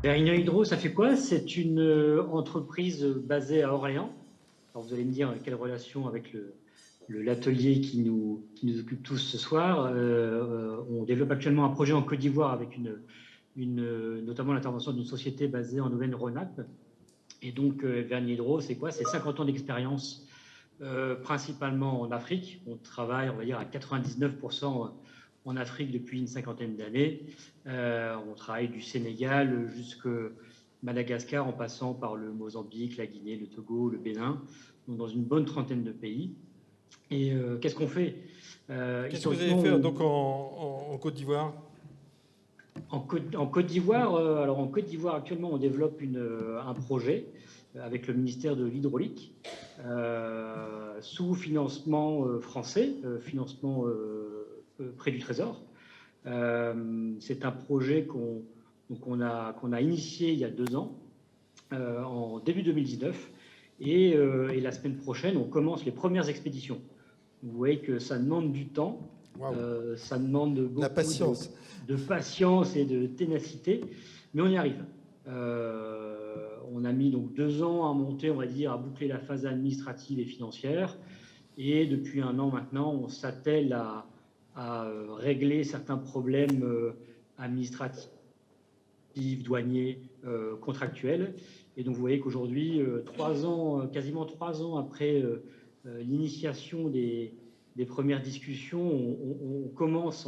Réunion Hydro, ça fait quoi? C'est une entreprise basée à Orléans. Alors vous allez me dire quelle relation avec l'atelier qui nous occupe tous ce soir. On développe actuellement un projet en Côte d'Ivoire avec notamment l'intervention d'une société basée en Auvergne-Rhône-Alpes. Et donc, Vernier Hydro, c'est quoi? C'est 50 ans d'expérience, principalement en Afrique. On travaille, on va dire, à 99% en Afrique depuis une cinquantaine d'années. On travaille du Sénégal jusqu'à Madagascar, en passant par le Mozambique, la Guinée, le Togo, le Bénin, donc dans une bonne trentaine de pays. Et qu'est-ce qu'on fait? Qu'est-ce que vous avez Historiquement, fait donc en Côte d'Ivoire? En Côte d'Ivoire, alors en Côte d'Ivoire actuellement, on développe un projet avec le ministère de l'Hydraulique, sous financement français, financement près du Trésor. C'est un projet qu'on a initié il y a 2 ans, en début 2019, et la semaine prochaine, on commence les premières expéditions. Vous voyez que ça demande du temps, Waouh, ça demande la beaucoup patience. de patience et de ténacité, mais on y arrive. On a mis donc 2 ans à monter, on va dire, à boucler la phase administrative et financière, et depuis un an maintenant, on s'attelle à régler certains problèmes administratifs, douaniers, contractuels. Et donc vous voyez qu'aujourd'hui, 3 ans, quasiment 3 ans après l'initiation des premières discussions, on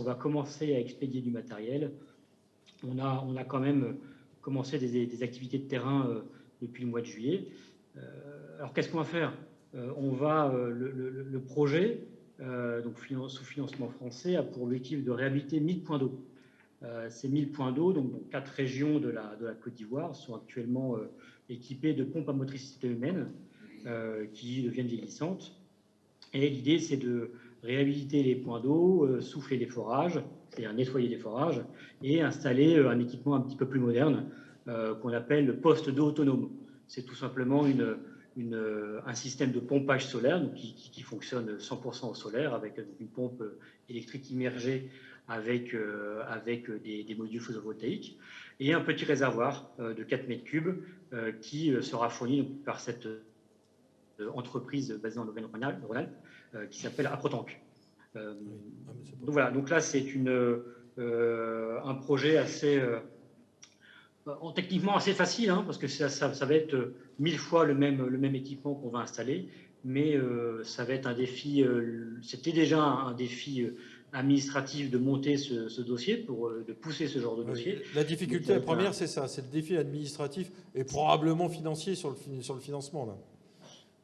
va commencer à expédier du matériel. On a quand même commencé des activités de terrain depuis le mois de juillet. Alors qu'est-ce qu'on va faire? Le projet, donc sous financement français, a pour objectif de réhabiliter 1000 points d'eau. Ces 1000 points d'eau, donc dans 4 régions de la Côte d'Ivoire, sont actuellement équipés de pompes à motricité humaine qui deviennent vieillissantes. Et l'idée, c'est de réhabiliter les points d'eau, souffler les forages, c'est-à-dire nettoyer les forages, et installer un équipement un petit peu plus moderne qu'on appelle le poste d'eau autonome. C'est tout simplement un système de pompage solaire donc qui fonctionne 100% au solaire, avec une pompe électrique immergée avec des modules photovoltaïques, et un petit réservoir de 4 mètres cubes qui sera fourni par cette entreprise basée en Auvergne-Rhône-Alpes qui s'appelle Aprotank. Oui. Ah, mais c'est Donc beau. voilà, donc là c'est un projet assez techniquement assez facile, hein, parce que ça va être 1000 fois le même équipement qu'on va installer, mais ça va être un défi, c'était déjà un défi administratif de monter ce dossier, de pousser ce genre de Oui. dossier, La mais difficulté ça va la être première, c'est ça, c'est le défi administratif et probablement financier sur le financement là.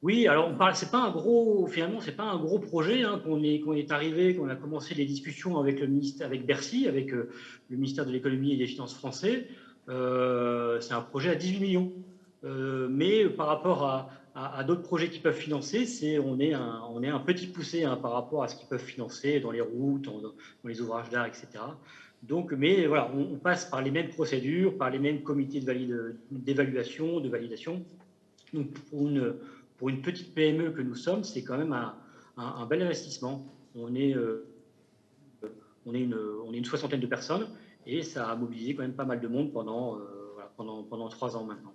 Oui, alors on parle, c'est pas un gros, finalement, c'est pas un gros projet hein, qu'on est arrivé, qu'on a commencé les discussions avec le ministère, avec Bercy, avec le ministère de l'économie et des finances français. C'est un projet à 18 millions. Mais par rapport à d'autres projets qui peuvent financer, on est un petit poussé hein, par rapport à ce qu'ils peuvent financer dans les routes, dans les ouvrages d'art, etc. Donc, mais voilà, on passe par les mêmes procédures, par les mêmes comités d'évaluation, de validation. Donc, pour une petite PME que nous sommes, c'est quand même un bel investissement. On est une soixantaine de personnes et ça a mobilisé quand même pas mal de monde voilà, pendant 3 ans maintenant.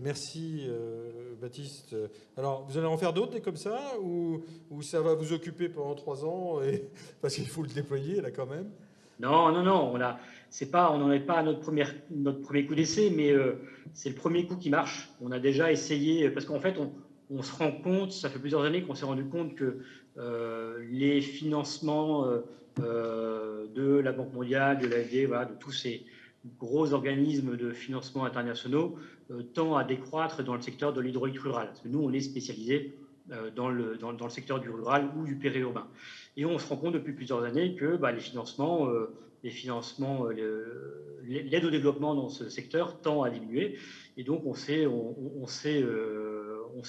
Merci Baptiste. Alors, vous allez en faire d'autres des comme ça ou ça va vous occuper pendant 3 ans parce qu'il faut le déployer là quand même? Non, non, non, on n'en est pas à notre premier coup d'essai, mais c'est le premier coup qui marche. On a déjà essayé, parce qu'en fait, on se rend compte, ça fait plusieurs années qu'on s'est rendu compte que les financements de la Banque mondiale, de l'AFD, voilà, de tous ces gros organismes de financement internationaux, tend à décroître dans le secteur de l'hydraulique rurale. Parce que nous, on est spécialisé dans le secteur du rural ou du périurbain. Et on se rend compte depuis plusieurs années que l'aide au développement dans ce secteur tend à diminuer. Et donc, on s'est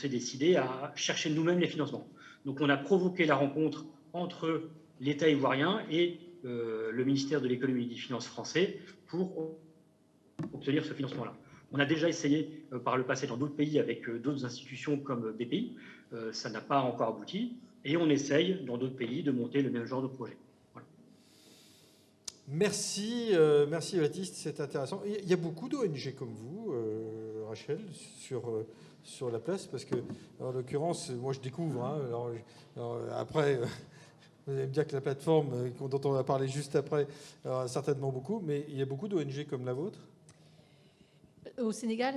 décidé à chercher nous-mêmes les financements. Donc, on a provoqué la rencontre entre l'État ivoirien et le ministère de l'économie et des finances français pour obtenir ce financement-là. On a déjà essayé par le passé dans d'autres pays avec d'autres institutions comme BPI. Ça n'a pas encore abouti. Et on essaye dans d'autres pays de monter le même genre de projet. Voilà. Merci, merci Baptiste, c'est intéressant. Il y a beaucoup d'ONG comme vous, Rachel, sur la place, parce que, en l'occurrence, moi je découvre. Hein, alors, après, vous allez me dire que la plateforme dont on va parler juste après, certainement beaucoup, mais il y a beaucoup d'ONG comme la vôtre. Au Sénégal?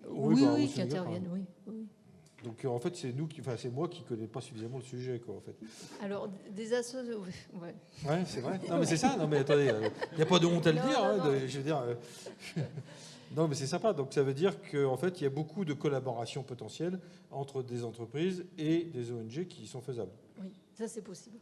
Oui, Oui, bah, oui, au qui Sénégal, interviennent, oui, oui. Donc en fait, c'est moi qui connais pas suffisamment le sujet, quoi, en fait. Alors, des associations... Ouais. Ouais, c'est vrai. Non, mais c'est ça. Non, mais attendez, il n'y a pas de honte à le Non, dire. non, Hein, non. je veux dire. Non, mais c'est sympa. Donc ça veut dire qu'en fait, il y a beaucoup de collaborations potentielles entre des entreprises et des ONG qui sont faisables. Oui, ça c'est possible.